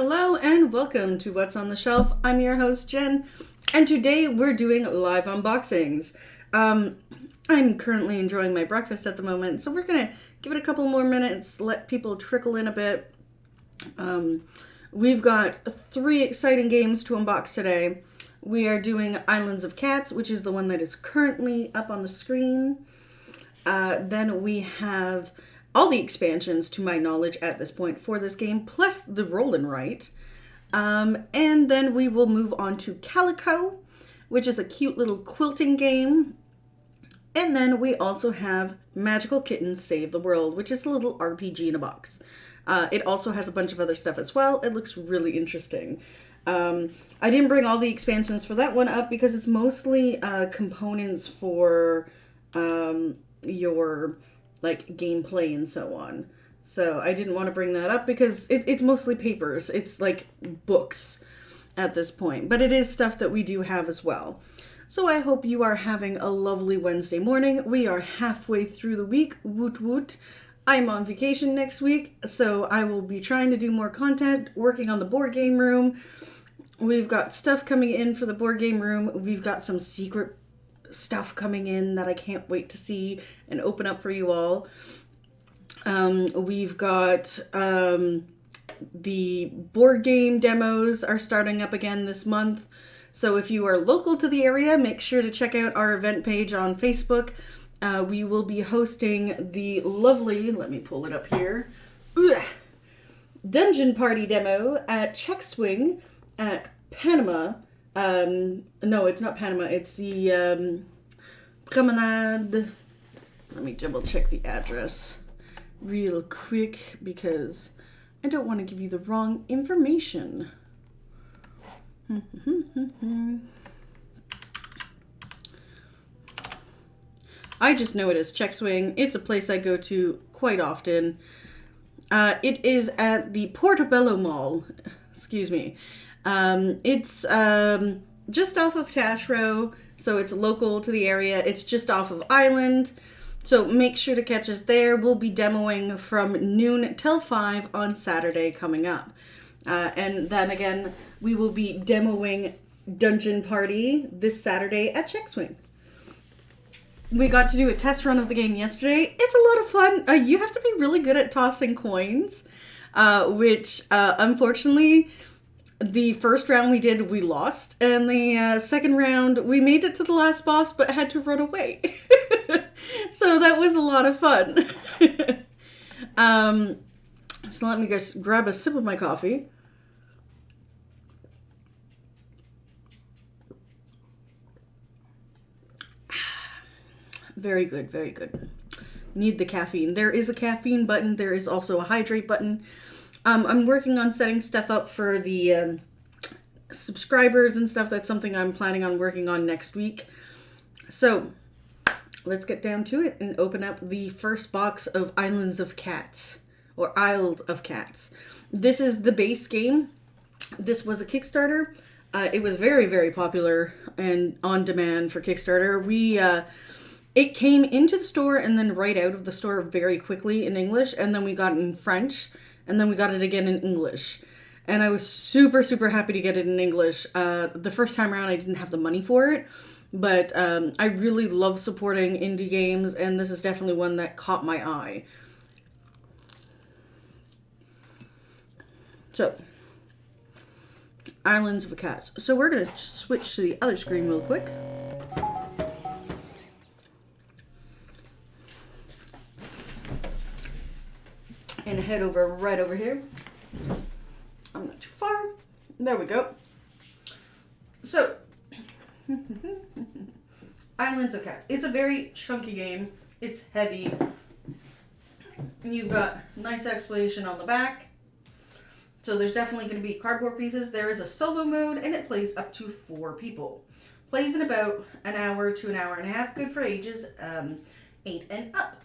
Hello and welcome to What's on the Shelf. I'm your host Jen, and today we're doing live unboxings. I'm currently enjoying my breakfast at the moment, so we're gonna give it a couple more minutes, let people trickle in a bit. We've got 3 exciting games to unbox today. We are doing Islands of Cats, which is the one that is currently up on the screen. Then we have all the expansions, to my knowledge, at this point for this game, plus the roll and write. And then we will move on to Calico, which is a cute little quilting game. And then we also have Magical Kittens Save the World, which is a little RPG in a box. It also has a bunch of other stuff as well. It looks really interesting. I didn't bring all the expansions for that one up because it's mostly components for your like gameplay and so on. So I didn't want to bring that up because it's mostly papers. It's like books at this point. But it is stuff that we do have as well. So I hope you are having a lovely Wednesday morning. We are halfway through the week. Woot woot. I'm on vacation next week, so I will be trying to do more content, working on the board game room. We've got stuff coming in for the board game room. We've got some secret stuff coming in that I can't wait to see and open up for you all. We've got the board game demos are starting up again this month. So if you are local to the area, make sure to check out our event page on Facebook. We will be hosting the lovely, let me pull it up here, Dungeon Party demo at Check Swing at Panama. No, it's not Panama. It's the Promenade. Let me double check the address real quick because I don't want to give you the wrong information. I just know it as Check Swing. It's a place I go to quite often. It is at the Portobello Mall. Excuse me. It's just off of Tash Row, so it's local to the area. It's just off of Island, so make sure to catch us there. We'll be demoing from noon till 5 on Saturday coming up. And then again, we will be demoing Dungeon Party this Saturday at Check Swing. We got to do a test run of the game yesterday. It's a lot of fun. You have to be really good at tossing coins, which unfortunately, the first round we did, we lost. And the second round, we made it to the last boss, but had to run away. So that was a lot of fun. So let me just grab a sip of my coffee. Very good, very good. Need the caffeine. There is a caffeine button. There is also a hydrate button. I'm working on setting stuff up for the subscribers and stuff. That's something I'm planning on working on next week. So let's get down to it and open up the first box of Islands of Cats, or Isle of Cats. This is the base game. This was a Kickstarter. It was very, very popular and on demand for Kickstarter. It came into the store and then right out of the store very quickly in English, and then we got it in French, and then we got it again in English. And I was super, super happy to get it in English. The first time around, I didn't have the money for it, but I really love supporting indie games, and this is definitely one that caught my eye. So, Islands of Cats. So we're going to switch to the other screen real quick. And head right over here. I'm not too far. There we go. So, Islands of Cats. It's a very chunky game. It's heavy. And you've got nice explanation on the back. So there's definitely going to be cardboard pieces. There is a solo mode, and it plays up to 4 people. Plays in about an hour to an hour and a half. Good for ages 8 and up.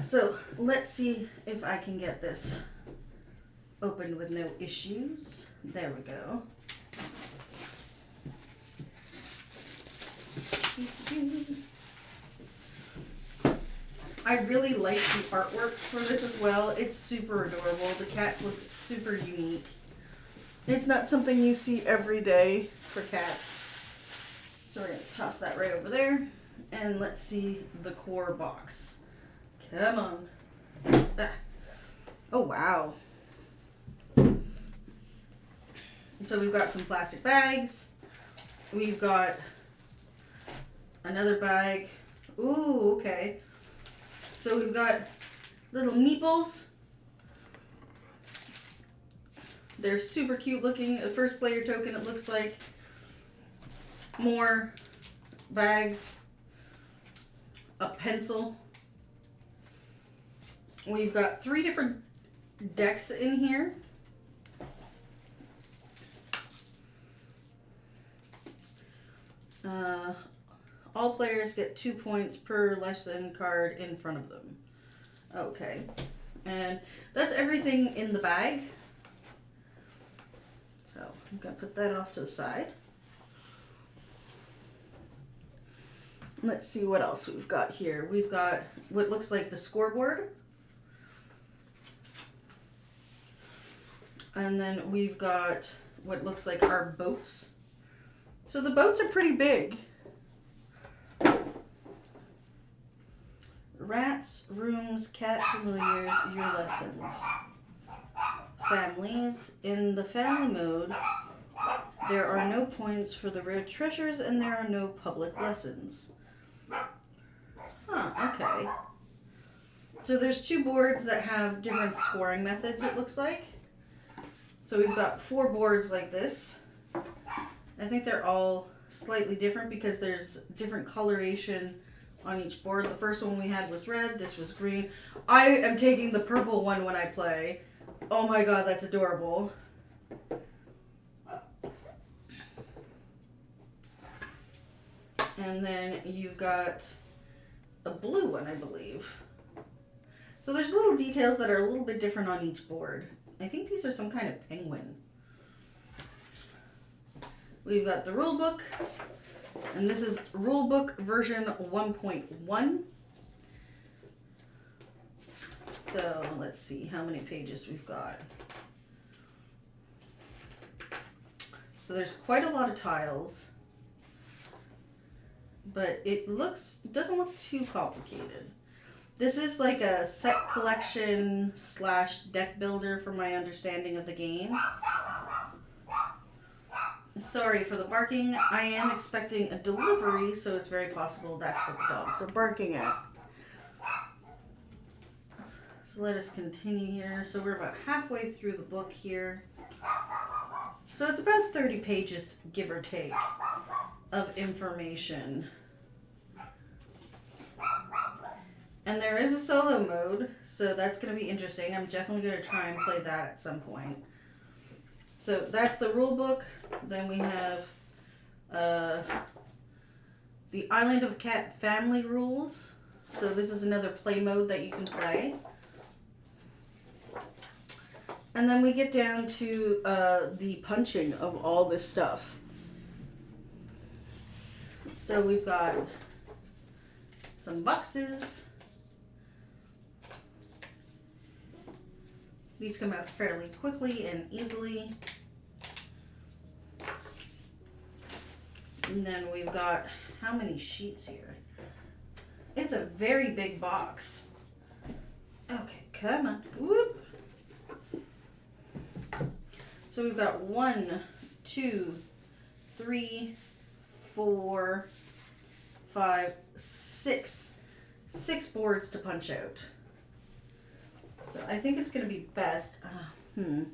So let's see if I can get this opened with no issues. There we go. I really like the artwork for this as well. It's super adorable. The cats look super unique. It's not something you see every day for cats. So we're going to toss that right over there. And let's see the core box. Come on. Ah. Oh, wow. So we've got some plastic bags. We've got another bag. Ooh, okay. So we've got little meeples. They're super cute looking. The first player token, it looks like. More bags. A pencil. We've got 3 different decks in here. All players get 2 points per lesson card in front of them. Okay. And that's everything in the bag. So I'm going to put that off to the side. Let's see what else we've got here. We've got what looks like the scoreboard. And then we've got what looks like our boats. So the boats are pretty big. Rats, rooms, cat familiars, your lessons. Families. In the family mode, there are no points for the rare treasures and there are no public lessons. Huh, okay. So there's 2 boards that have different scoring methods, it looks like. So we've got 4 boards like this. I think they're all slightly different because there's different coloration on each board. The first one we had was red, this was green. I am taking the purple one when I play. Oh my god, that's adorable. And then you've got a blue one, I believe. So there's little details that are a little bit different on each board. I think these are some kind of penguin. We've got the rule book, and this is rule book version 1.1. So let's see how many pages we've got. So there's quite a lot of tiles, but it doesn't look too complicated. This is like a set collection / deck builder from my understanding of the game. Sorry for the barking. I am expecting a delivery, so it's very possible that's what the dogs are barking at. So let us continue here. So we're about halfway through the book here. So it's about 30 pages, give or take, of information. And there is a solo mode, so that's going to be interesting. I'm definitely going to try and play that at some point. So that's the rule book. Then we have the Island of Cat family rules. So this is another play mode that you can play. And then we get down to the punching of all this stuff. So we've got some boxes. These come out fairly quickly and easily. And then we've got how many sheets here? It's a very big box. Okay, come on. Whoop. So we've got 1, 2, 3, 4, 5, 6. 6 boards to punch out. So I think it's going to be best. Let me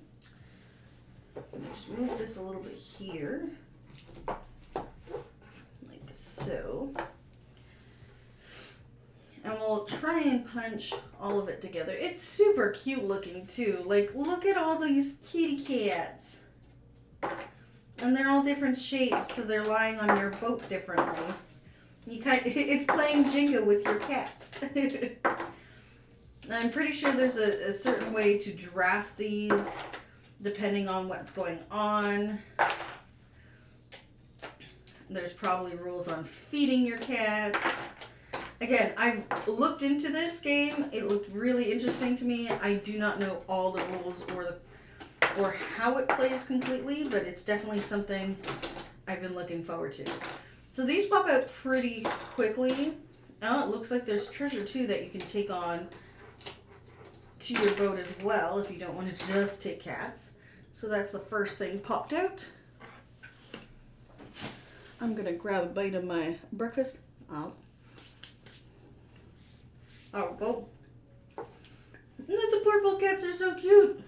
just move this a little bit here. Like so. And we'll try and punch all of it together. It's super cute looking too. Like, look at all these kitty cats. And they're all different shapes, so they're lying on your boat differently. It's playing Jenga with your cats. I'm pretty sure there's a certain way to draft these depending on what's going on. There's probably rules on feeding your cats. Again, I've looked into this game. It looked really interesting to me. I do not know all the rules or how it plays completely, but it's definitely something I've been looking forward to. So these pop out pretty quickly. Oh, it looks like there's treasure too that you can take on to your boat as well if you don't want to just take cats. So that's the first thing popped out. I'm gonna grab a bite of my breakfast. Oh, go. The purple cats are so cute.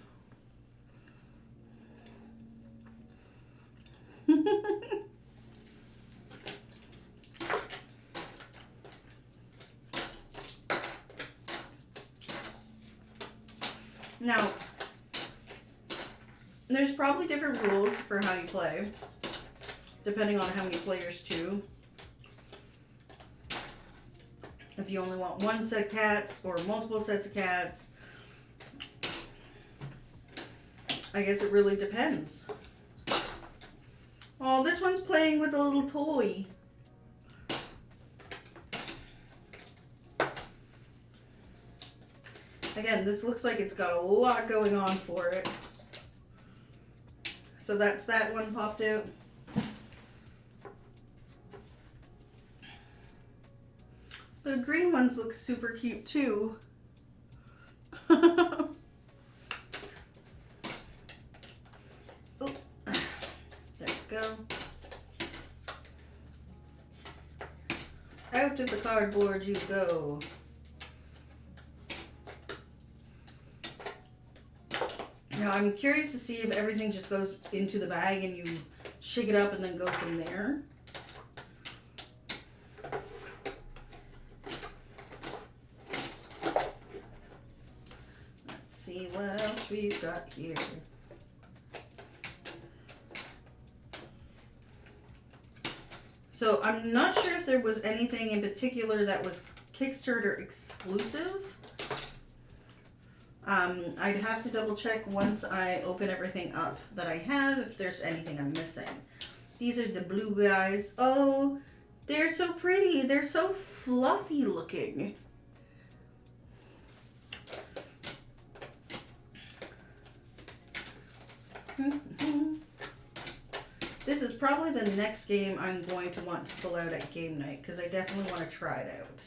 Now, there's probably different rules for how you play, depending on how many players too. If you only want one set of cats or multiple sets of cats, I guess it really depends. Oh, this one's playing with a little toy. Again, this looks like it's got a lot going on for it. So that's that one popped out. The green ones look super cute too. Oh, there we go. Out of the cardboard you go. Now I'm curious to see if everything just goes into the bag and you shake it up and then go from there. Let's see what else we've got here. So I'm not sure if there was anything in particular that was Kickstarter exclusive. I'd have to double check once I open everything up that I have if there's anything I'm missing. These are the blue guys. Oh, they're so pretty. They're so fluffy looking. This is probably the next game I'm going to want to pull out at game night because I definitely want to try it out.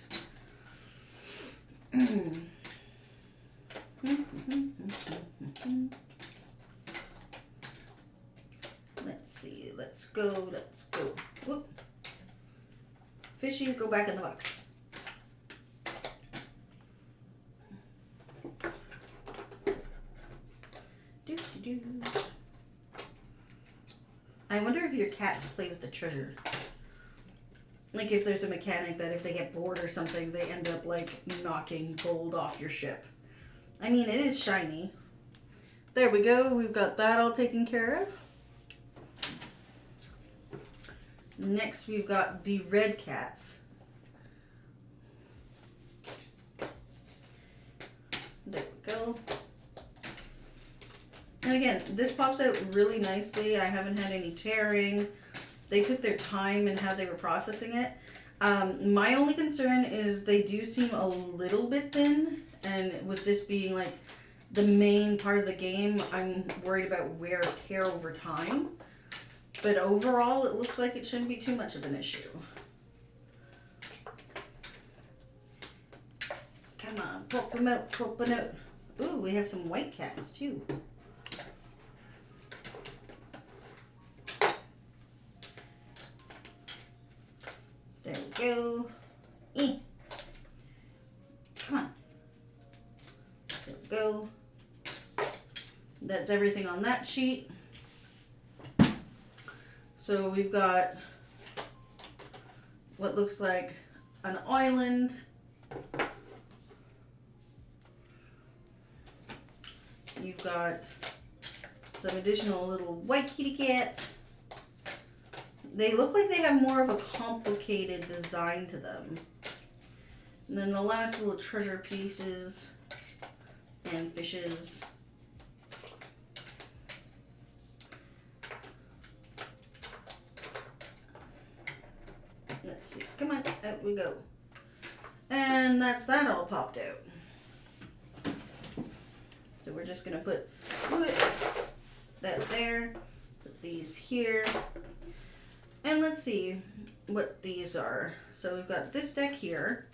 Let's see, let's go. Whoop. Fishies, go back in the box. I wonder if your cats play with the treasure. Like if there's a mechanic that if they get bored or something, they end up like knocking gold off your ship. I mean, it is shiny. There we go. We've got that all taken care of. Next, we've got the red cats. There we go. And again, this pops out really nicely. I haven't had any tearing. They took their time in how they were processing it. My only concern is they do seem a little bit thin. And with this being like the main part of the game, I'm worried about wear and tear over time. But overall, it looks like it shouldn't be too much of an issue. Come on, pop them out, pop them out. Ooh, we have some white cats too. There we go. Come on. There we go. That's everything on that sheet. So we've got what looks like an island. You've got some additional little white kitty cats. They look like they have more of a complicated design to them. And then the last little treasure pieces and fishes. Let's see. Come on, out we go. And that's that all popped out. So we're just going to put that there, put these here, and let's see what these are. So we've got this deck here.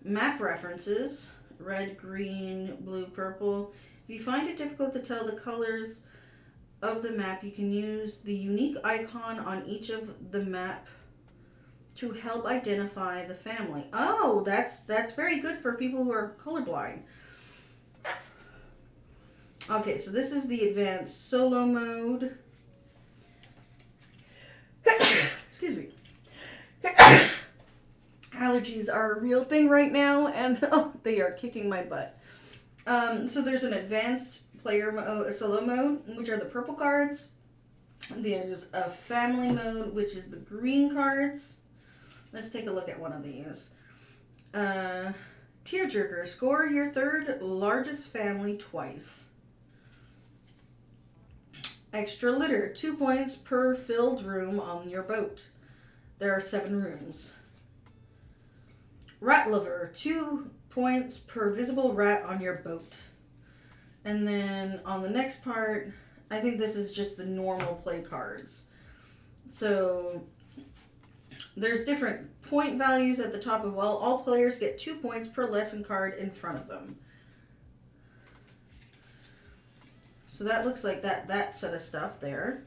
Map references, red, green, blue, purple. If you find it difficult to tell the colors of the map, you can use the unique icon on each of the map to help identify the family. Oh, that's very good for people who are colorblind. Okay, so this is the advanced solo mode. Excuse me. Allergies are a real thing right now, and they are kicking my butt. So there's an advanced player mode, a solo mode, which are the purple cards. There's a family mode, which is the green cards. Let's take a look at one of these. Tearjerker, score your third largest family twice. Extra litter, 2 points per filled room on your boat. There are 7 rooms. Rat lover, 2 points per visible rat on your boat. And then on the next part, I think this is just the normal play cards. So there's different point values at the top of all players get 2 points per lesson card in front of them. So that looks like that set of stuff there.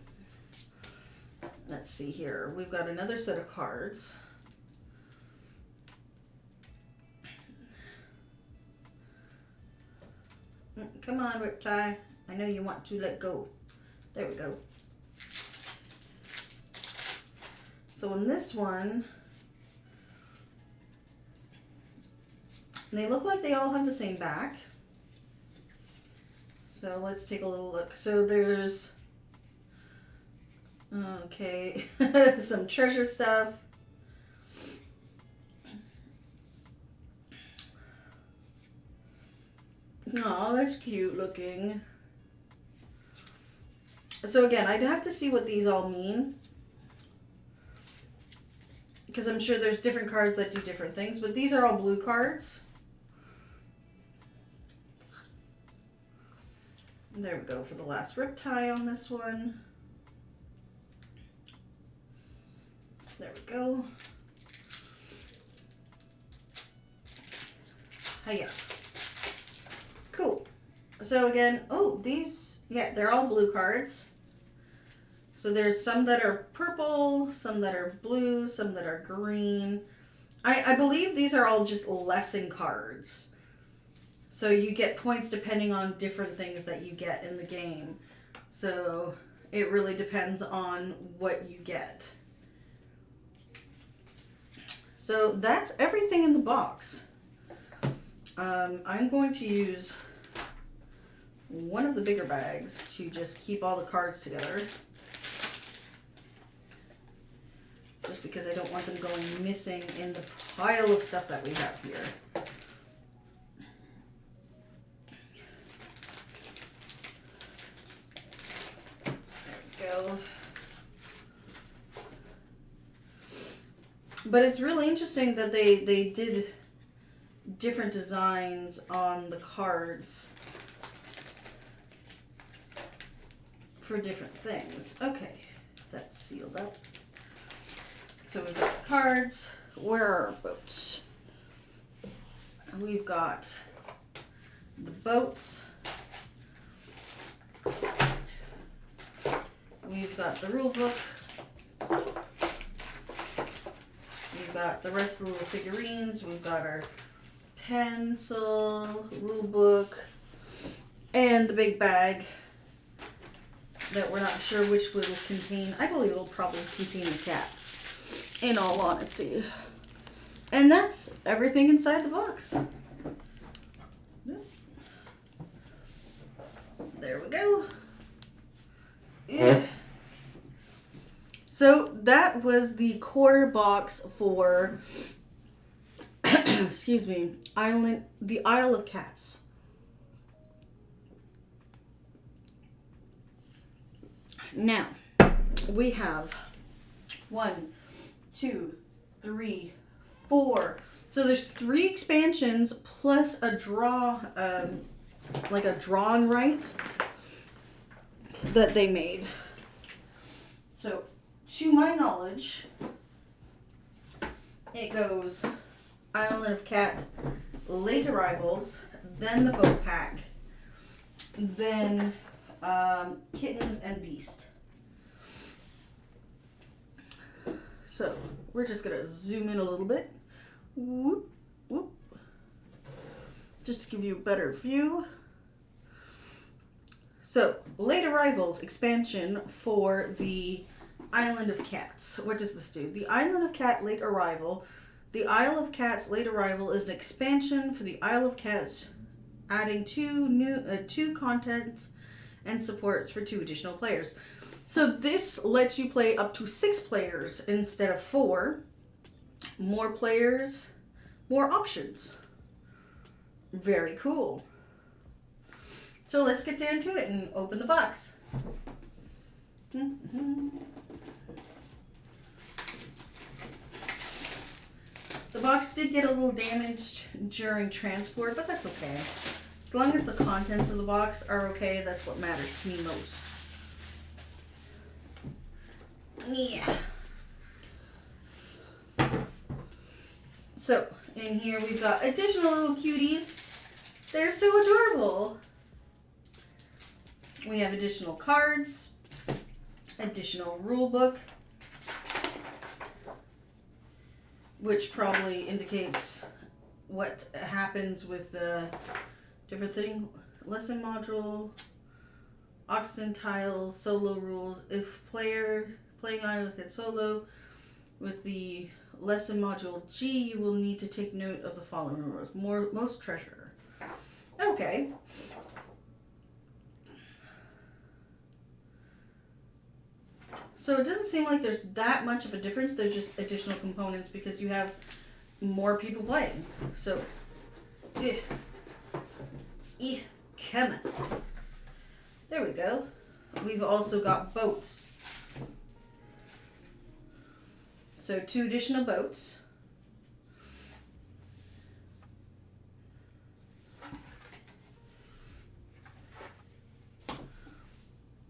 Let's see here. We've got another set of cards. Come on, Riptide. I know you want to let go. There we go. So in this one, they look like they all have the same back. So let's take a little look. So there's, okay, some treasure stuff. Oh, that's cute looking. So again, I'd have to see what these all mean, because I'm sure there's different cards that do different things, but these are all blue cards. There we go for the last rip tie on this one. There we go. Hiya. Cool. So again, oh, these, yeah, they're all blue cards. So there's some that are purple, some that are blue, some that are green. I believe these are all just lesson cards. So you get points depending on different things that you get in the game. So it really depends on what you get. So that's everything in the box. I'm going to use one of the bigger bags to just keep all the cards together. Just because I don't want them going missing in the pile of stuff that we have here. There we go. But it's really interesting that they did different designs on the cards for different things. Okay, that's sealed up. So we've got the cards. Where are our boats? We've got the boats. We've got the rule book. We've got the rest of the little figurines. We've got our pencil, rule book, and the big bag that we're not sure which will contain. I believe it'll probably contain the cats, in all honesty. And that's everything inside the box. There we go. Yeah. So that was the core box for excuse me, the Isle of Cats. Now, we have 1, 2, 3, 4. So there's 3 expansions plus a draw, like a drawing right that they made. So, to my knowledge, it goes Island of Cat, Late Arrivals, then the Boat Pack, then Kittens and Beast. So, we're just going to zoom in a little bit. Whoop, whoop. Just to give you a better view. So, Late Arrivals expansion for the Island of Cats. What does this do? The Island of Cat Late Arrival. The Isle of Cats Late Arrival is an expansion for the Isle of Cats, adding 2 contents and supports for 2 additional players. So this lets you play up to 6 players instead of 4. More players, more options. Very cool. So let's get down to it and open the box. The box did get a little damaged during transport, but that's okay. As long as the contents of the box are okay, that's what matters to me most. Yeah. So, in here we've got additional little cuties. They're so adorable. We have additional cards, additional rule book, which probably indicates what happens with the different thing. Lesson module, Oxton tiles, solo rules. If playing Island Cat solo with the lesson module G, you will need to take note of the following rules. Most treasure. Okay. So it doesn't seem like there's that much of a difference. There's just additional components because you have more people playing. So, come on. There we go. We've also got boats. So 2 additional boats.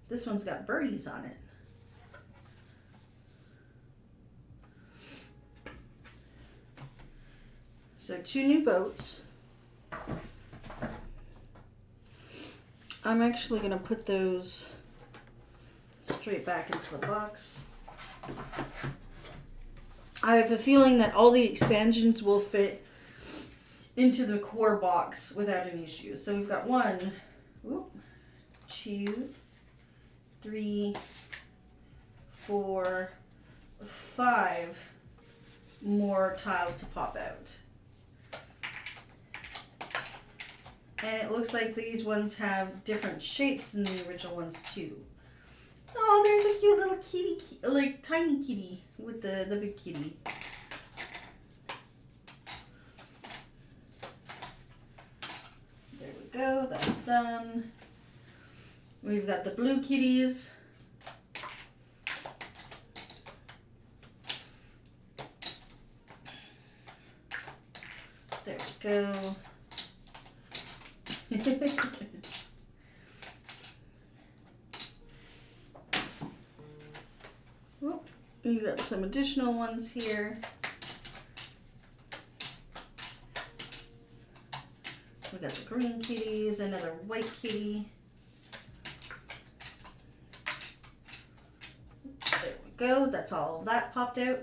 This one's got birdies on it. So 2 new boats. I'm actually going to put those straight back into the box. I have a feeling that all the expansions will fit into the core box without any issues. So we've got 1, 2, 3, 4, 5 more tiles to pop out. And it looks like these ones have different shapes than the original ones too. Oh, there's a cute little kitty, like tiny kitty with the big kitty. There we go, that's done. We've got the blue kitties. There we go. Oh, you got some additional ones here. We got the green kitties, another white kitty. There we go. That's all of that popped out.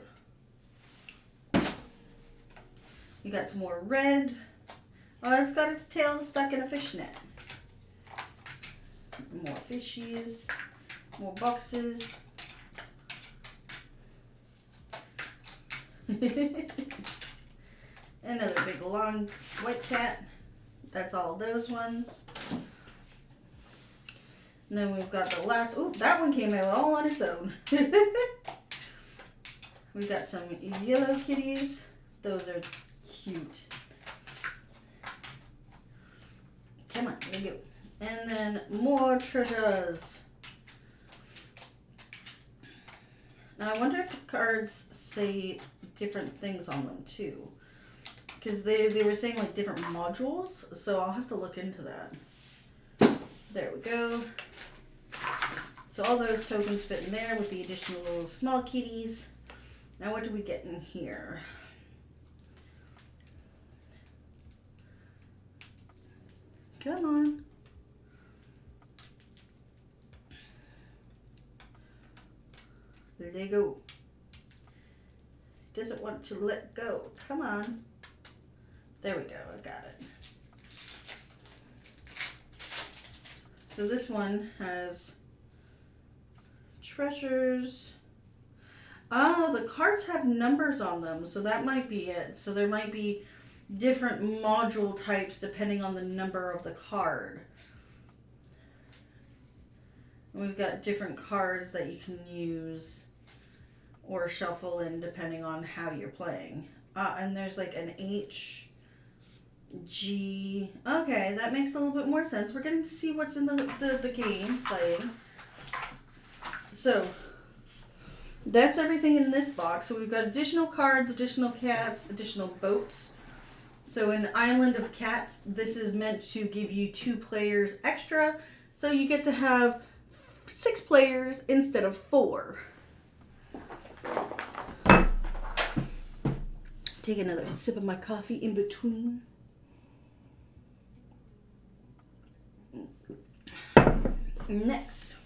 We got some more red. Oh, it's got its tail stuck in a fishnet. More fishies, more boxes. Another big long white cat. That's all those ones. And then we've got the last, oh, that one came out all on its own. We've got some yellow kitties. Those are cute. Come on, there you go. And then more treasures. Now I wonder if the cards say different things on them too. Because they were saying like different modules, so I'll have to look into that. There we go. So all those tokens fit in there with the additional little small kitties. Now what do we get in here? Come on. Lego. Doesn't want to let go. Come on. There we go. I got it. So this one has treasures. Oh, the cards have numbers on them, so that might be it. So there might be different module types depending on the number of the card. And we've got different cards that you can use or shuffle in depending on how you're playing. And there's like an H, G. Okay, that makes a little bit more sense. We're getting to see what's in the game playing. So that's everything in this box. So we've got additional cards, additional cats, additional boats. So in Island of Cats, this is meant to give you 2 players extra. So you get to have 6 players instead of 4. Take another sip of my coffee in between. Next,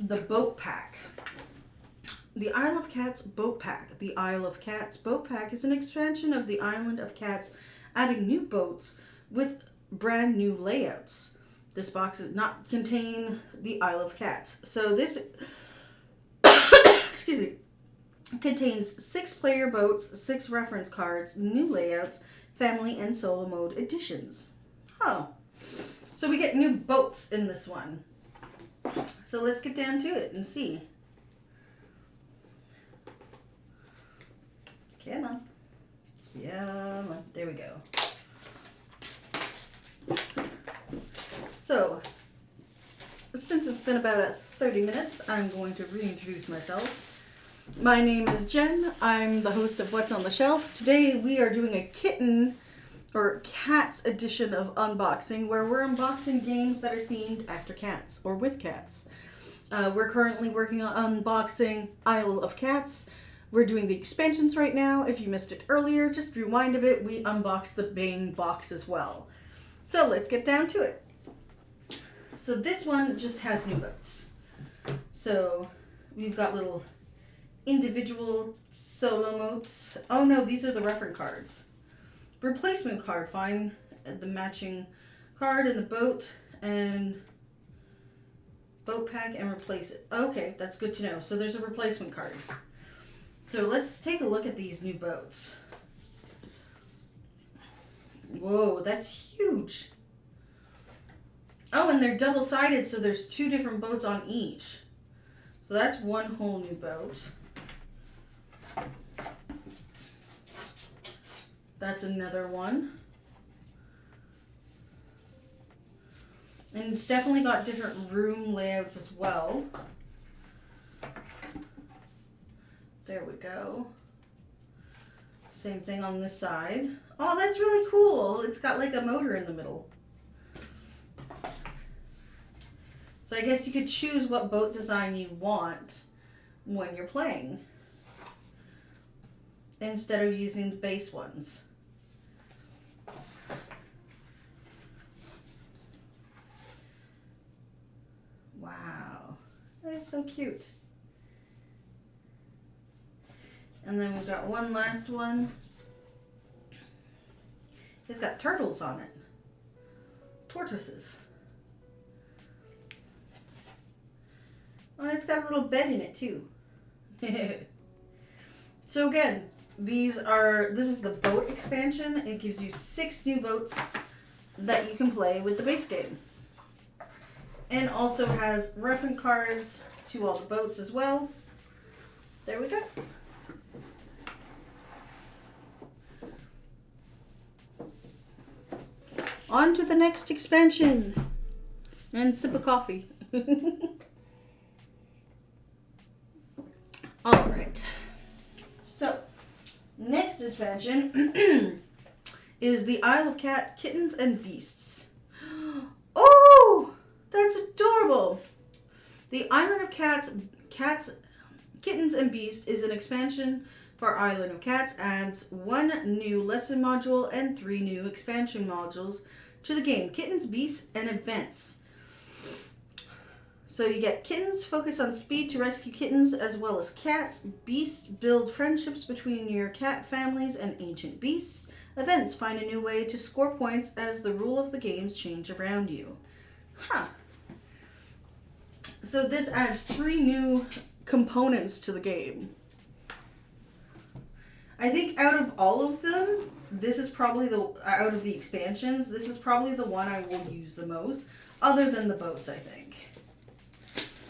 the boat pack. The Isle of Cats boat pack. The Isle of Cats boat pack is an expansion of the Island of Cats, adding new boats with brand new layouts. This box does not contain the Isle of Cats. So this, excuse me, contains 6 player boats, 6 reference cards, new layouts, family and solo mode additions. Oh, so we get new boats in this one. So let's get down to it and see. Come on. Come on. There we go. So, since it's been about 30 minutes, I'm going to reintroduce myself. My name is Jen. I'm the host of What's on the Shelf. Today we are doing a kitten or cats edition of unboxing where we're unboxing games that are themed after cats or with cats. We're currently working on unboxing Isle of Cats. We're doing the expansions right now. If you missed it earlier, just rewind a bit. We unboxed the Bane box as well. So let's get down to it. So this one just has new boats. So we've got little individual solo modes. Oh no, these are the reference cards. Replacement card, find the matching card in the boat and boat pack and replace it. Okay, that's good to know. So there's a replacement card. So let's take a look at these new boats. Whoa, that's huge. Oh, and they're double-sided, so there's 2 different boats on each. So that's one whole new boat. That's another one. And it's definitely got different room layouts as well. There we go. Same thing on this side. Oh, that's really cool. It's got like a motor in the middle. So I guess you could choose what boat design you want when you're playing, instead of using the base ones. Wow, that's so cute. And then we've got one last one. It's got turtles on it. Tortoises. Oh, it's got a little bed in it too. So again, this is the boat expansion. It gives you 6 new boats that you can play with the base game. And also has reference cards to all the boats as well. There we go. On to the next expansion. And sip of coffee. Alright. So, next expansion is the Isle of Cat, Kittens, and Beasts. Oh! That's adorable! The Island of Cats, Kittens, and Beasts is an expansion for Island of Cats, adds 1 new lesson module and 3 new expansion modules to the game. Kittens, Beasts, and Events. So you get Kittens, focus on speed to rescue kittens as well as cats. Beasts, build friendships between your cat families and ancient beasts. Events, find a new way to score points as the rule of the games change around you. Huh. So this adds 3 new components to the game. I think out of all of them, this is probably out of the expansions, this is probably the one I will use the most, other than the boats, I think.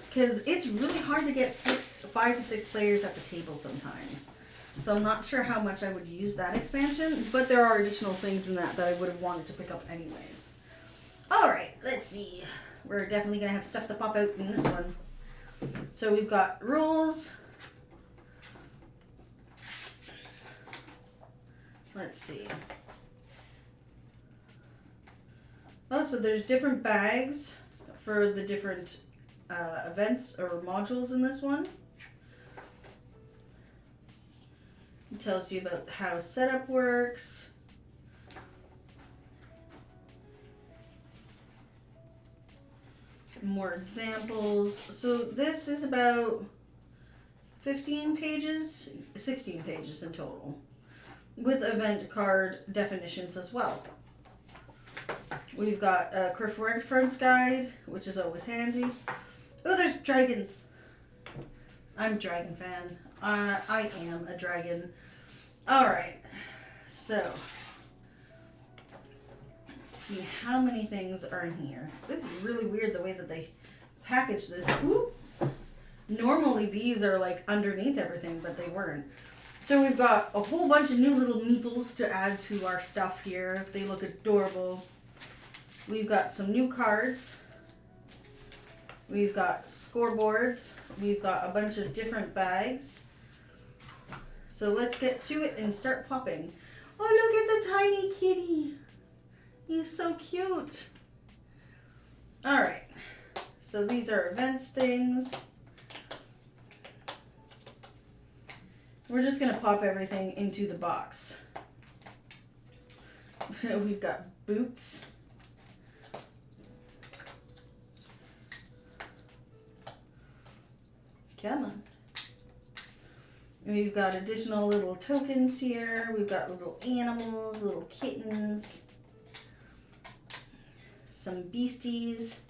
Because it's really hard to get 5 to 6 players at the table sometimes. So I'm not sure how much I would use that expansion, but there are additional things in that I would have wanted to pick up anyways. Alright, let's see. We're definitely going to have stuff to pop out in this one. So we've got rules. Let's see. Oh, so there's different bags for the different events or modules in this one. It tells you about how setup works. More examples. So this is about 15 pages, 16 pages in total, with event card definitions as well. We've got a Crypt Reference Guide, which is always handy. Oh, there's dragons. I'm a dragon fan. I am a dragon. Alright, so let's see how many things are in here. This is really weird the way that they package this. Ooh. Normally these are like underneath everything, but they weren't. So we've got a whole bunch of new little meeples to add to our stuff here. They look adorable. We've got some new cards. We've got scoreboards. We've got a bunch of different bags. So let's get to it and start popping. Oh, look at the tiny kitty. He's so cute. Alright. So these are events things. We're just going to pop everything into the box. We've got boots. Come on. We've got additional little tokens here. We've got little animals, little kittens, some beasties.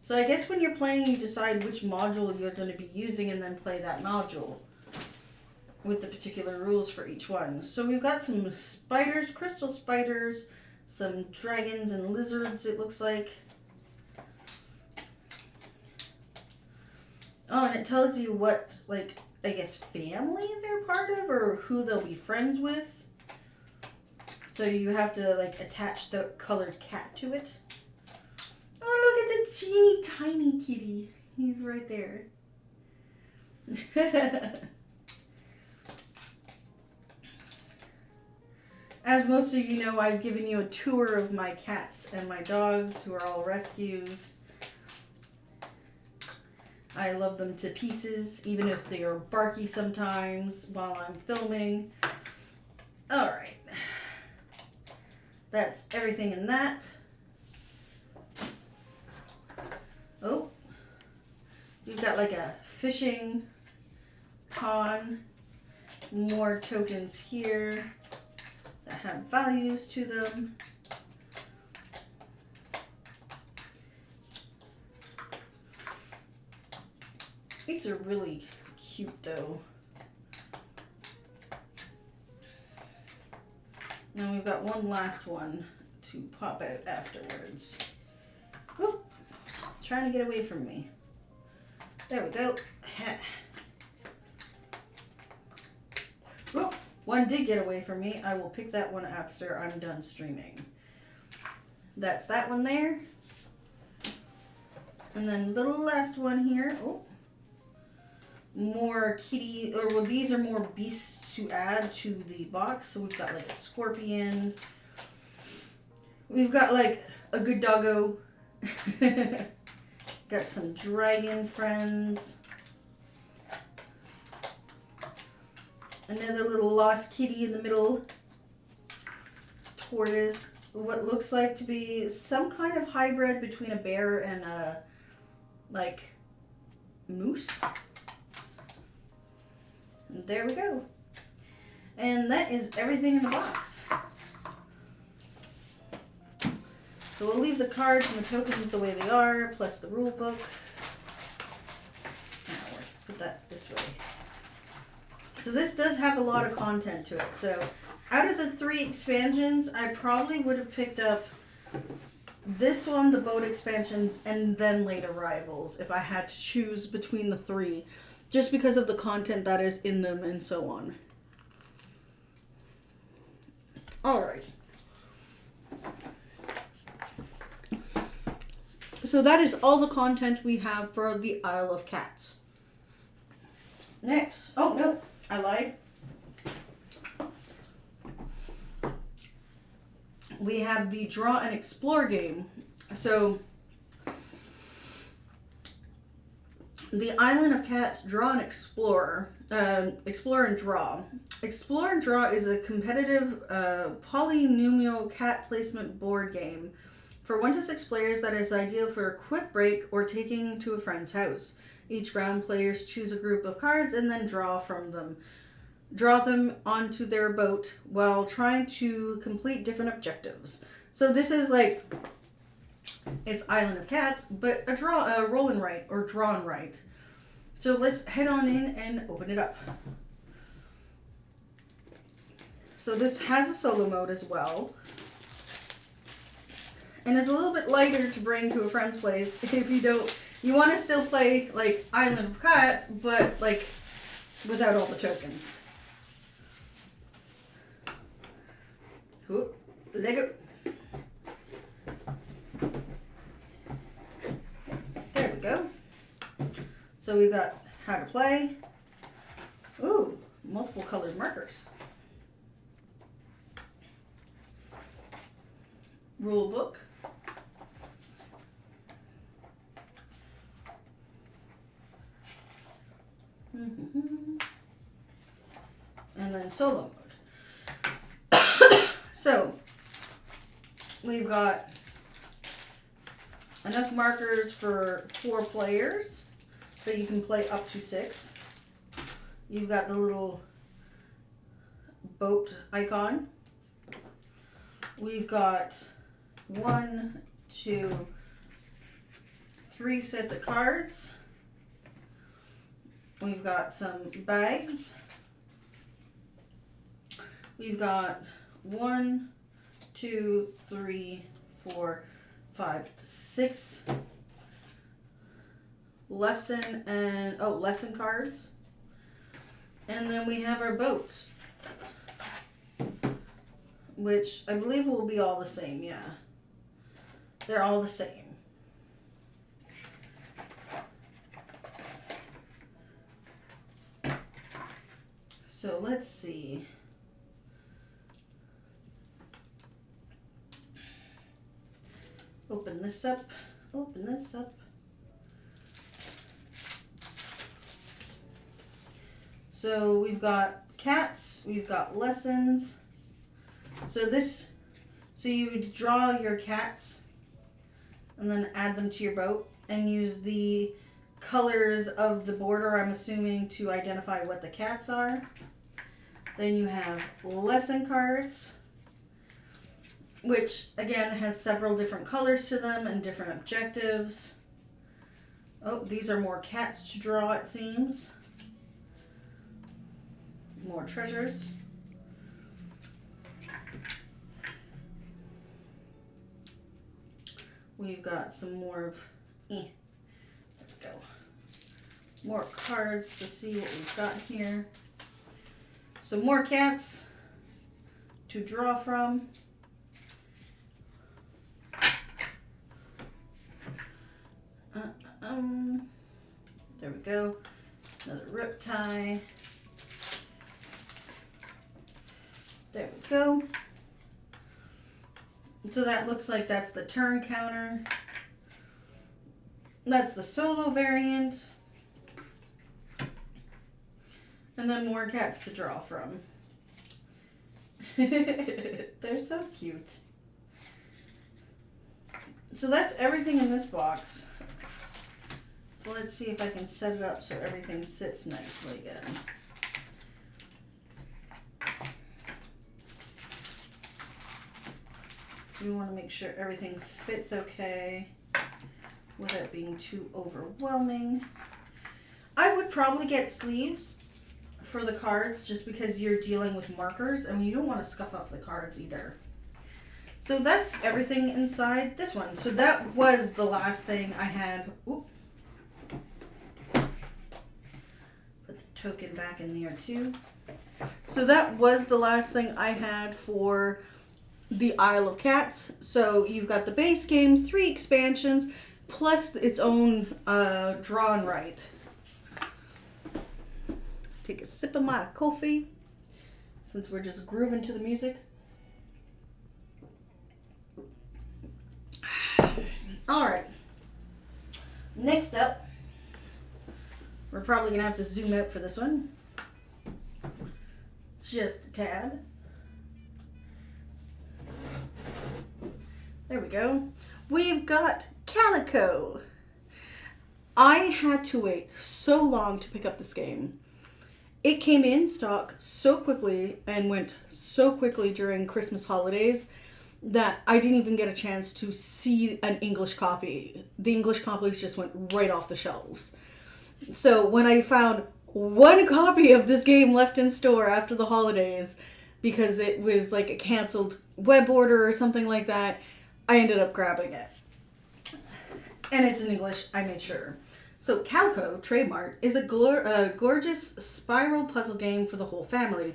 So I guess when you're playing, you decide which module you're going to be using and then play that module with the particular rules for each one. So we've got some spiders, crystal spiders, some dragons and lizards, it looks like. Oh, and it tells you what, like, I guess family they're part of or who they'll be friends with. So you have to, like, attach the colored cat to it. Oh, look at the teeny tiny kitty. He's right there. As most of you know, I've given you a tour of my cats and my dogs, who are all rescues. I love them to pieces, even if they are barky sometimes while I'm filming. Alright. That's everything in that. Oh. You've got like a fishing pond. More tokens here that have values to them. These are really cute though. Now we've got one last one to pop out afterwards. Whoop. It's trying to get away from me. There we go. Whoop. One did get away from me. I will pick that one after I'm done streaming. that's that one there. And then the last one here, oh, more kitty, or well, these are more beasts to add to the box. So we've got like a scorpion. We've got like a good doggo. Got some dragon friends. Another little lost kitty in the middle. Tortoise. What looks like to be some kind of hybrid between a bear and a like moose. And there we go. And that is everything in the box. So we'll leave the cards and the tokens the way they are, plus the rule book. Now we'll put that this way. So this does have a lot of content to it. So out of the 3 expansions, I probably would have picked up this one, the boat expansion, and then Late Arrivals if I had to choose between the 3, just because of the content that is in them and so on. Alright. So that is all the content we have for the Isle of Cats. Next. Oh, no. I lied. We have the Draw and Explore game. So, the Island of Cats Draw and Explore. Explore and Draw. Explore and Draw is a competitive polynomial cat placement board game for 1 to 6 players that is ideal for a quick break or taking to a friend's house. Each round, players choose a group of cards and then draw them onto their boat while trying to complete different objectives. So this is like, it's Island of Cats, but a roll and write or draw and write. So let's head on in and open it up. So this has a solo mode as well. And it's a little bit lighter to bring to a friend's place if you want to still play like Island of Cats, but like without all the tokens. Whoop, Lego. There we go. So we've got how to play. Ooh, multiple colored markers. Rule book. And then solo mode. So we've got enough markers for 4 players, so you can play up to 6. You've got the little boat icon. We've got 1, 2, 3 sets of cards. We've got some bags. We've got 1, 2, 3, 4, 5, 6 lesson cards. And then we have our boats, which I believe will be all the same, yeah. They're all the same. So let's see. Open this up. Open this up. So we've got cats, we've got lessons. So you would draw your cats and then add them to your boat and use the colors of the border, I'm assuming, to identify what the cats are. Then you have lesson cards, which again has several different colors to them and different objectives. Oh, these are more cats to draw, it seems. More treasures. We've got some more of, let's go. More cards to see what we've got here. So more cats to draw from. There we go. Another rip tie. There we go. So that looks like that's the turn counter. That's the solo variant. And then more cats to draw from. They're so cute. So that's everything in this box. So let's see if I can set it up so everything sits nicely again. You want to make sure everything fits okay without being too overwhelming. I would probably get sleeves for the cards just because you're dealing with markers and you don't want to scuff up the cards either. So that's everything inside this one. So that was the last thing I had. Ooh. Put the token back in there too. So that was the last thing I had for the Isle of Cats. So you've got the base game, 3 expansions, plus its own draw and write. Take a sip of my coffee since we're just grooving to the music. All right. Next up, we're probably gonna have to zoom out for this one. Just a tad. There we go. We've got Calico. I had to wait so long to pick up this game. It came in stock so quickly and went so quickly during Christmas holidays that I didn't even get a chance to see an English copy. The English copies just went right off the shelves. So when I found one copy of this game left in store after the holidays, because it was like a canceled web order or something like that, I ended up grabbing it. And it's in English, I made sure. So Calico, trademark, is a gorgeous spiral puzzle game for the whole family.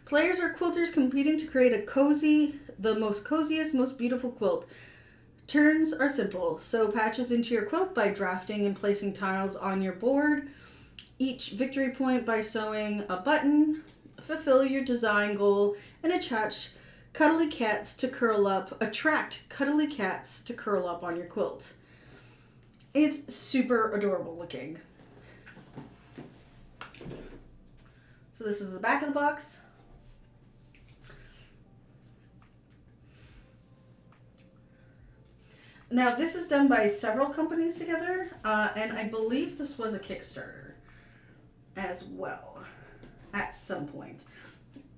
Players are quilters competing to create the most coziest, most beautiful quilt. Turns are simple. Sew patches into your quilt by drafting and placing tiles on your board. Each victory point by sewing a button. Fulfill your design goal and attract cuddly cats to curl up on your quilt. It's super adorable looking. So this is the back of the box. Now this is done by several companies together, and I believe this was a Kickstarter as well at some point.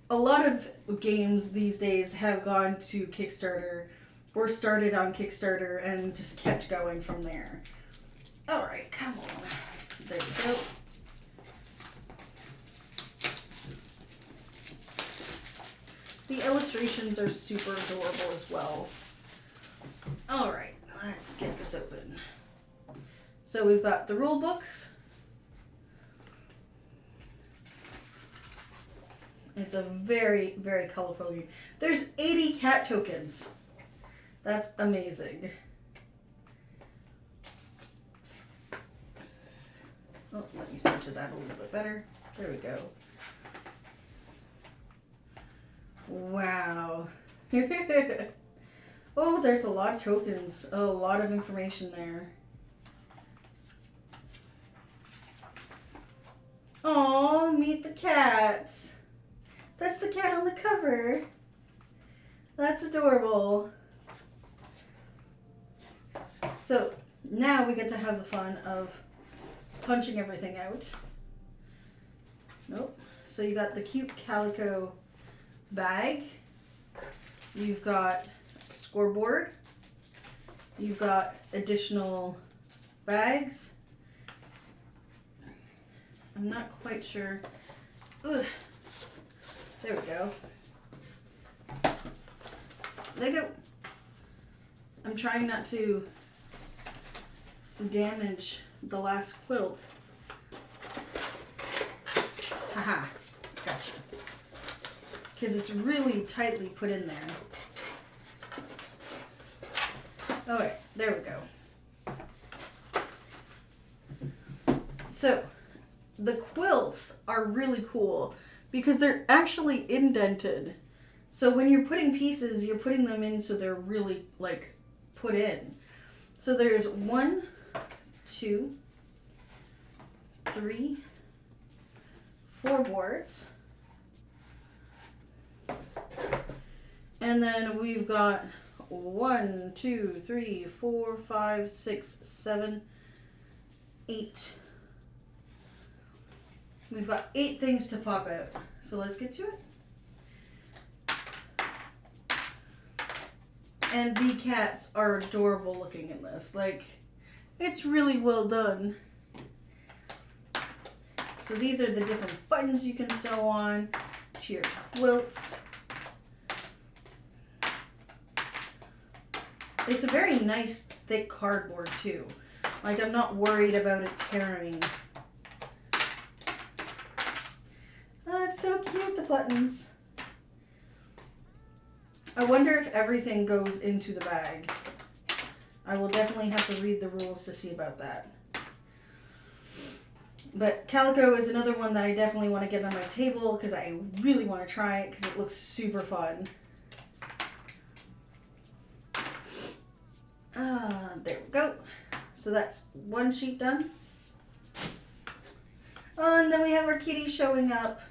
A lot of games these days have gone to Kickstarter or started on Kickstarter and just kept going from there. All right, come on. There we go. The illustrations are super adorable as well. All right, let's get this open. So we've got the rule books. It's a very, very colorful game. There's 80 cat tokens. That's amazing. Oh, let me center that a little bit better. There we go. Wow. Oh, there's a lot of tokens. A lot of information there. Oh, meet the cats. That's the cat on the cover. That's adorable. So now we get to have the fun of punching everything out. Nope. So you got the cute Calico bag. You've got scoreboard. You've got additional bags. I'm not quite sure. Ugh. There we go. There you go. I'm trying not to damage the last quilt. Haha, gotcha. Because it's really tightly put in there. Alright, there we go. are really cool because they're actually indented. So when you're putting pieces, you're putting them in so they're really like put in. So there's 1, 2, 3, 4 boards. And then we've got 1, 2, 3, 4, 5, 6, 7, 8. We've got 8 things to pop out. So let's get to it. And the cats are adorable looking in this. Like, it's really well done. So these are the different buttons you can sew on to your quilts. It's a very nice thick cardboard too. Like, I'm not worried about it tearing. Oh, it's so cute, the buttons. I wonder if everything goes into the bag. I will definitely have to read the rules to see about that. But Calico is another one that I definitely want to get on my table because I really want to try it because it looks super fun. There we go. So that's one sheet done. Oh, and then we have our kitties showing up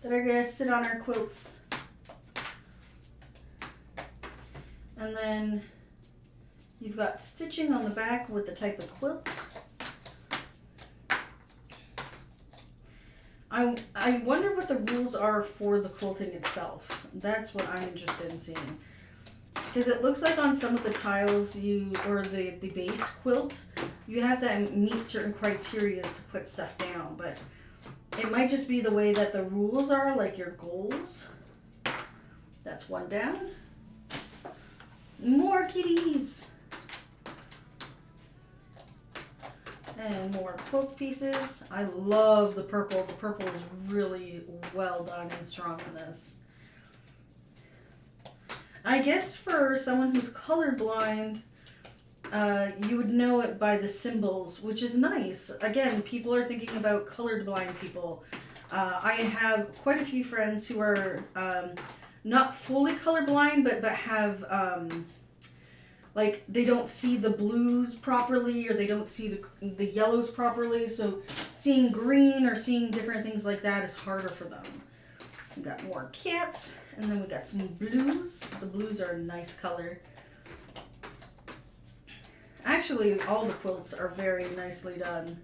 that are going to sit on our quilts. And then you've got stitching on the back with the type of quilts. I wonder what the rules are for the quilting itself. That's what I'm interested in seeing. Because it looks like on some of the tiles or the base quilts, you have to meet certain criteria to put stuff down. But it might just be the way that the rules are, like your goals. That's one down. More kitties. And more quilt pieces. I love the purple. The purple is really well done and strong in this. I guess for someone who's colorblind, you would know it by the symbols, which is nice. Again, people are thinking about colorblind people. I have quite a few friends who are not fully colorblind, but have like they don't see the blues properly, or they don't see the yellows properly. So seeing green or seeing different things like that is harder for them. We got more cats, and then we got some blues. The blues are a nice color. Actually, all the quilts are very nicely done.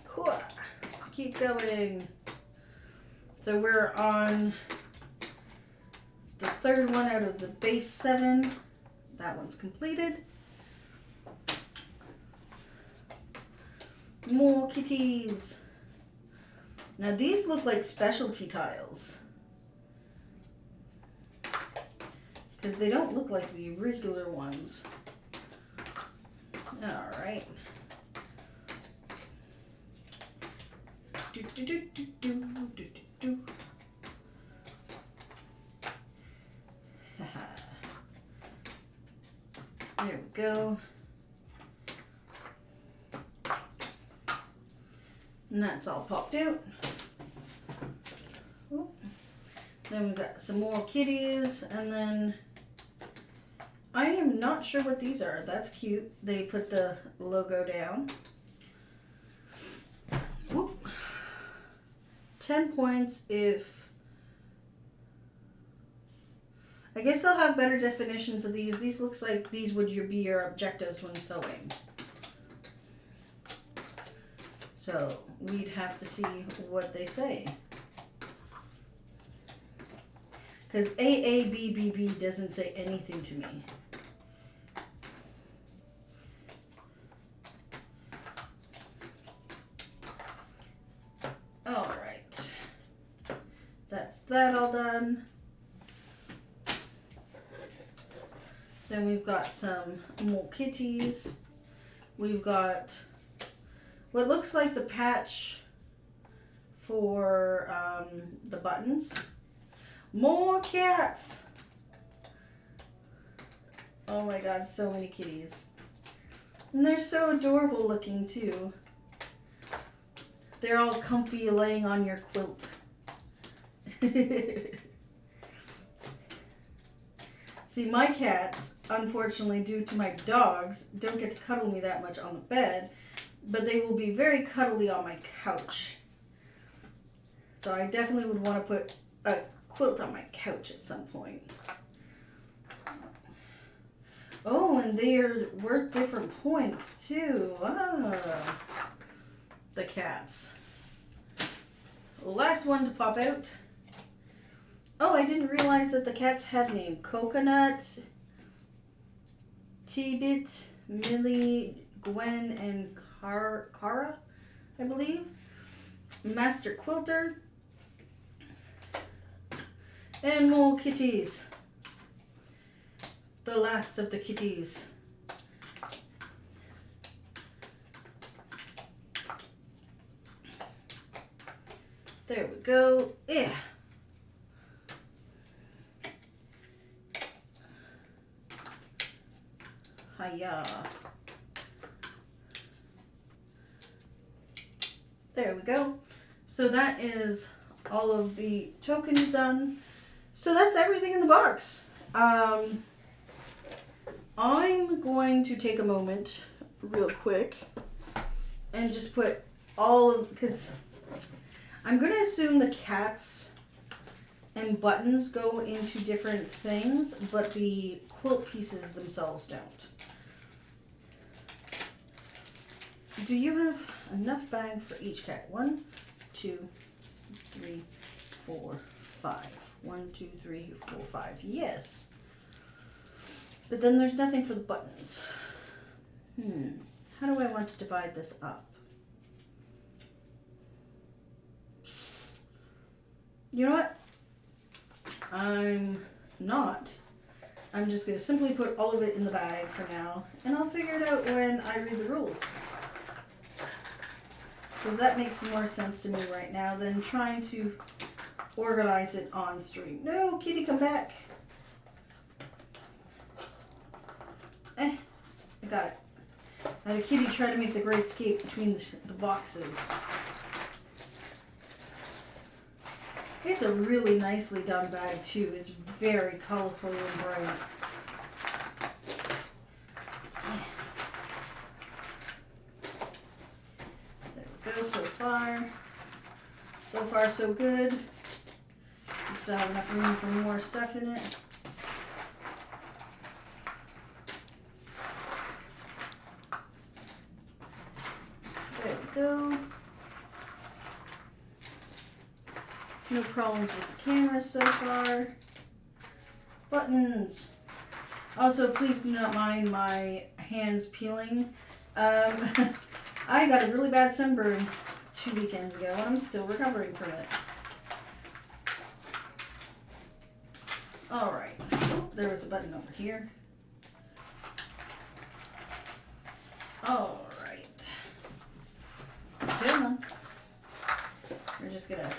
Cool. Keep going. So we're on the third one out of the base 7. That one's completed. More kitties. Now these look like specialty tiles, because they don't look like the regular ones. All right. There we go. And that's all popped out. Ooh. Then we've got some more kitties, and then I am not sure what these are. That's cute. They put the logo down. Whoop. 10 points if... I guess they'll have better definitions of these. These looks like these would be your objectives when sewing. So we'd have to see what they say. Because AABBB doesn't say anything to me. All right. That's that all done. Then we've got some more kitties. We've got what looks like the patch for the buttons. More cats! Oh my god, so many kitties. And they're so adorable looking too. They're all comfy laying on your quilt. See, my cats, unfortunately, due to my dogs, don't get to cuddle me that much on the bed, but they will be very cuddly on my couch. So I definitely would want to put a quilt on my couch at some point. Oh, and they are worth different points too. Ah, the cats. Last one to pop out. Oh, I didn't realize that the cats had name. Coconut, T-Bit, Millie, Gwen, and Cara, I believe. Master Quilter. And more kitties. The last of the kitties. There we go. Yeah. Hiya. There we go. So that is all of the tokens done. So that's everything in the box. I'm going to take a moment real quick and just put all of, because I'm going to assume the cats and buttons go into different things, but the quilt pieces themselves don't. Do you have enough bag for each cat? 1, 2, 3, 4, 5. 1, 2, 3, 4, 5. Yes. But then there's nothing for the buttons. How do I want to divide this up? You know what? I'm not. I'm just going to simply put all of it in the bag for now, and I'll figure it out when I read the rules. Because that makes more sense to me right now than trying to organize it on stream. No, kitty, come back. I got it. I had a kitty try to make the great escape between the boxes. It's a really nicely done bag too. It's very colorful and bright. There we go, so far. So far so good. We still have enough room for more stuff in it. There we go. No problems with the camera so far. Buttons. Also, please do not mind my hands peeling. I got a really bad sunburn 2 weekends ago, and I'm still recovering from it. Alright. Oh, there was a button over here. Alright. Come on. We're just gonna...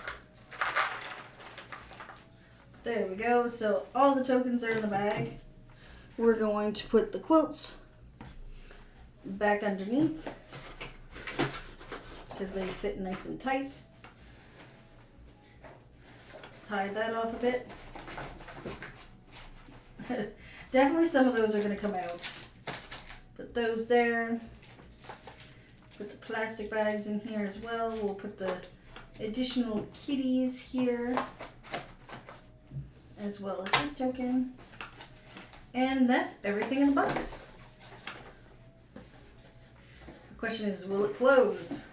There we go. So all the tokens are in the bag. We're going to put the quilts back underneath because they fit nice and tight. Tie that off a bit. Definitely some of those are going to come out. Put those there. Put the plastic bags in here as well. We'll put the additional kitties here, as well as this token. And that's everything in the box. The question is, will it close?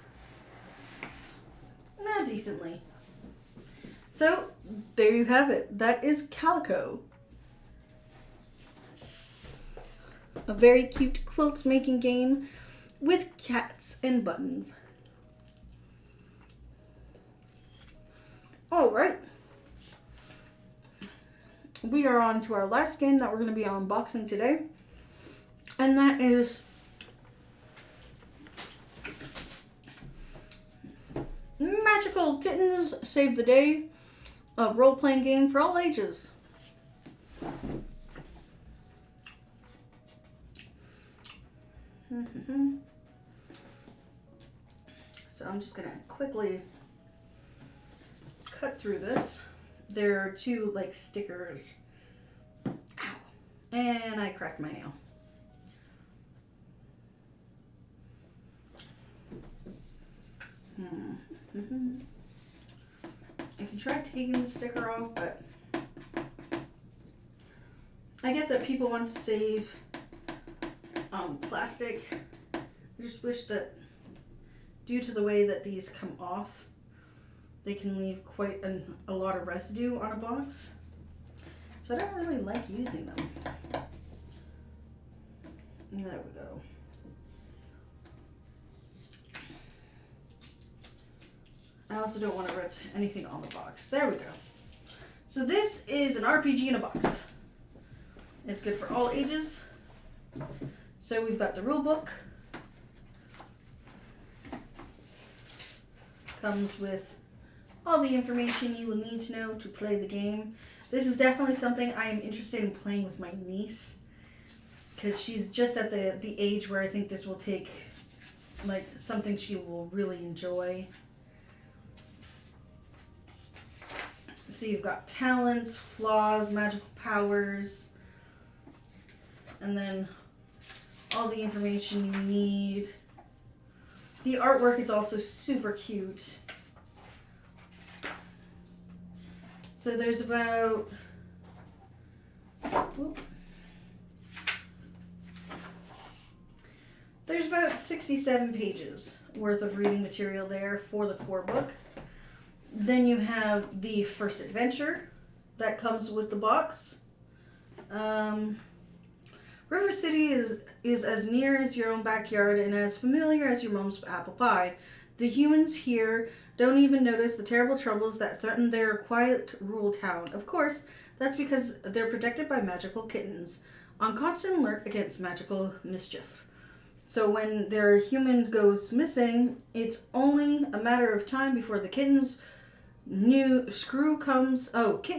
Not decently. So, there you have it. That is Calico. A very cute quilt making game with cats and buttons. Alright. We are on to our last game that we're going to be unboxing today. And that is Magical Kittens Save the Day, a role-playing game for all ages. So So I'm just going to quickly cut through this. There are two like stickers. Ow. And I cracked my nail. I can try taking the sticker off, but I get that people want to save plastic. I just wish that due to the way that these come off, they can leave quite a lot of residue on a box. So I don't really like using them. There we go. I also don't want to rip anything on the box. There we go. So this is an RPG in a box. It's good for all ages. So we've got the rule book. Comes with all the information you will need to know to play the game. This is definitely something I am interested in playing with my niece, because she's just at the age where I think this will take like something she will really enjoy. So you've got talents, flaws, magical powers, and then all the information you need. The artwork is also super cute. So there's about, there's about 67 pages worth of reading material there for the core book. Then you have the first adventure that comes with the box. River City is as near as your own backyard and as familiar as your mom's apple pie. The humans here don't even notice the terrible troubles that threaten their quiet rural town. Of course, that's because they're protected by magical kittens, on constant alert against magical mischief. So when their human goes missing, it's only a matter of time before the kittens kitten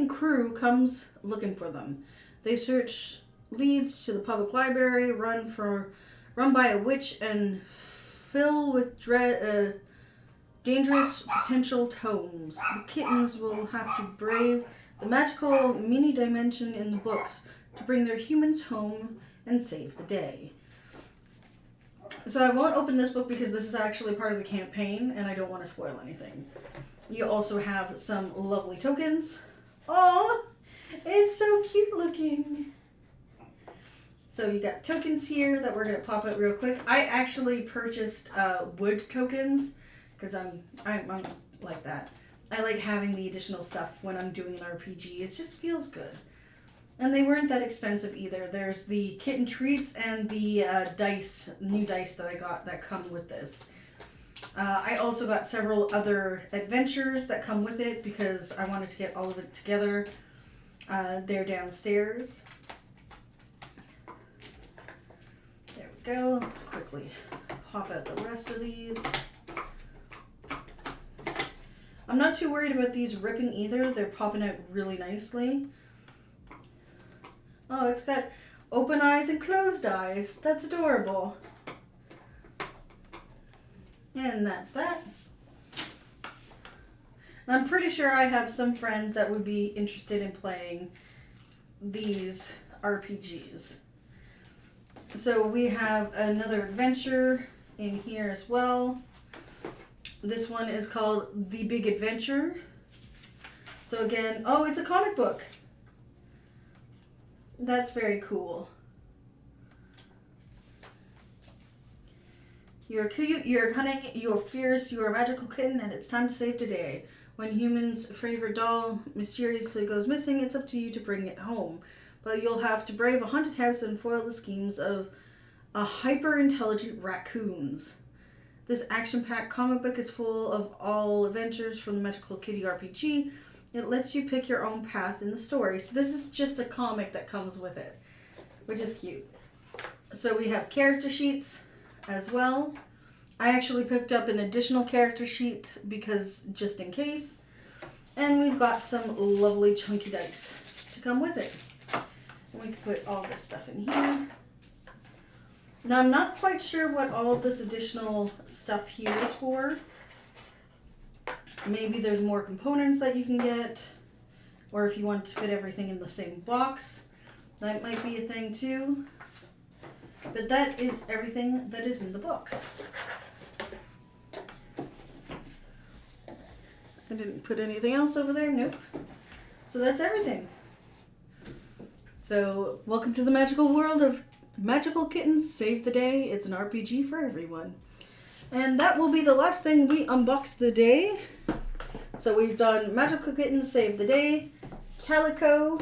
crew comes looking for them. They search leads to the public library, run by a witch, and fill with dangerous potential tomes. The kittens will have to brave the magical mini dimension in the books to bring their humans home and save the day. So I won't open this book because this is actually part of the campaign and I don't want to spoil anything. You also have some lovely tokens. Oh, it's so cute looking. So you got tokens here that we're going to pop out real quick. I actually purchased wood tokens because I'm like that. I like having the additional stuff when I'm doing an RPG. It just feels good. And they weren't that expensive either. There's the kitten treats and the new dice that I got that come with this. I also got several other adventures that come with it because I wanted to get all of it together. They're downstairs. There we go. Let's quickly pop out the rest of these. I'm not too worried about these ripping either. They're popping out really nicely. Oh, it's got open eyes and closed eyes. That's adorable. And that's that. I'm pretty sure I have some friends that would be interested in playing these RPGs. So we have another adventure in here as well. This one is called The Big Adventure. So again, oh, it's a comic book. That's very cool. You're cute, you're cunning, you're fierce, you're a magical kitten, and it's time to save today. When humans' favorite doll mysteriously goes missing, it's up to you to bring it home. But you'll have to brave a haunted house and foil the schemes of hyper-intelligent raccoons. This action-packed comic book is full of all adventures from the Magical Kitty RPG. It lets you pick your own path in the story. So this is just a comic that comes with it, which is cute. So we have character sheets as well. I actually picked up an additional character sheet because just in case. And we've got some lovely chunky dice to come with it. And we can put all this stuff in here. Now I'm not quite sure what all of this additional stuff here is for. Maybe there's more components that you can get, or if you want to fit everything in the same box, that might be a thing too. But that is everything that is in the box. I didn't put anything else over there, nope. So that's everything. So welcome to the magical world of Magical Kittens Save the Day. It's an RPG for everyone. And that will be the last thing we unbox the day. So we've done Magical Kittens Save the Day, Calico,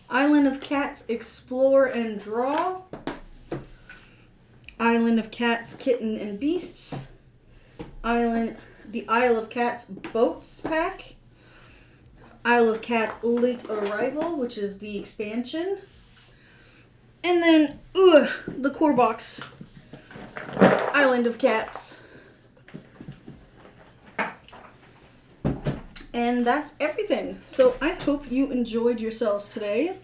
Island of Cats Explore and Draw, Island of Cats Kitten and Beasts, the Isle of Cats Boats Pack, Isle of Cat Late Arrival, which is the expansion, and then the core box, Island of Cats. And that's everything. So I hope you enjoyed yourselves today.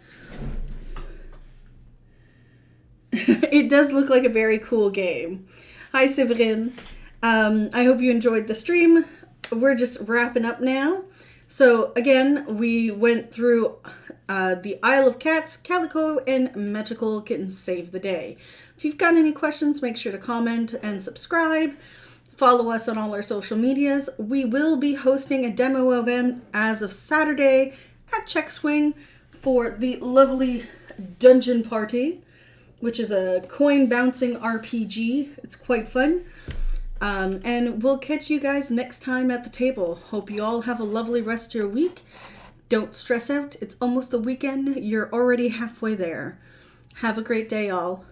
It does look like a very cool game. Hi, Severin. I hope you enjoyed the stream. We're just wrapping up now. So again, we went through the Isle of Cats, Calico, and Magical Kittens Save the Day. If you've got any questions, make sure to comment and subscribe. Follow us on all our social medias. We will be hosting a demo event as of Saturday at Check Swing for the lovely Dungeon Party, which is a coin bouncing RPG. It's quite fun. And we'll catch you guys next time at the table. Hope you all have a lovely rest of your week. Don't stress out. It's almost the weekend. You're already halfway there. Have a great day, all.